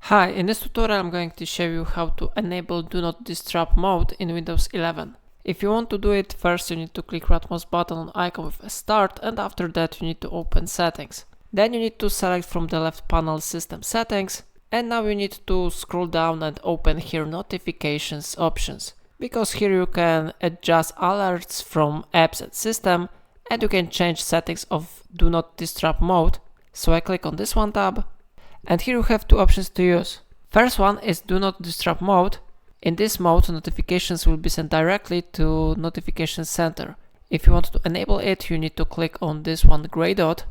Hi, in this tutorial I'm going to show you how to enable Do Not Disturb mode in Windows 11. If you want to do it, first you need to click rightmouse button on icon with a start, and after that you need to open settings. Then you need to select from the left panel system settings, and now you need to scroll down and open here notifications options, because here you can adjust alerts from apps and system, and you can change settings of Do Not Disturb mode. So I click on this one tab. And here you have two options to use. First one is Do Not Disturb mode. In this mode, notifications will be sent directly to Notification Center. If you want to enable it, you need to click on this one gray dot,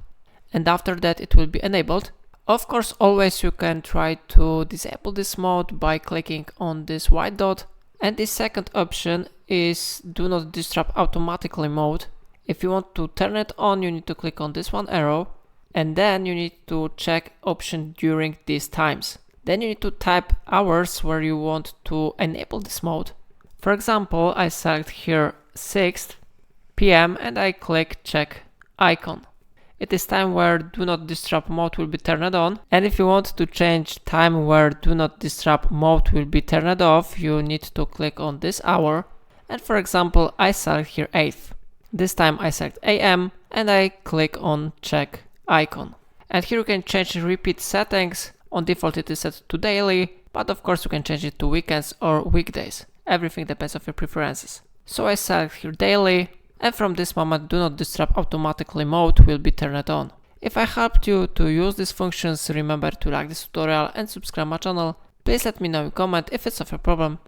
and after that it will be enabled. Of course, always you can try to disable this mode by clicking on this white dot. And the second option is Do Not Disturb automatically mode. If you want to turn it on, you need to click on this one arrow, and then you need to check option during these times. Then you need to type hours where you want to enable this mode. For example, I select here 6 p.m. and I click check icon. It is time where Do Not Disturb mode will be turned on. And if you want to change time where Do Not Disturb mode will be turned off, you need to click on this hour. And for example, I select here 8th. This time I select AM and I click on check icon. And here you can change repeat settings. On default it is set to daily, but of course you can change it to weekends or weekdays. Everything depends on your preferences. So I select here daily, and from this moment Do Not Disturb automatically mode will be turned on. If I helped you to use these functions, remember to like this tutorial and subscribe my channel. Please let me know in comment if it's of your problem.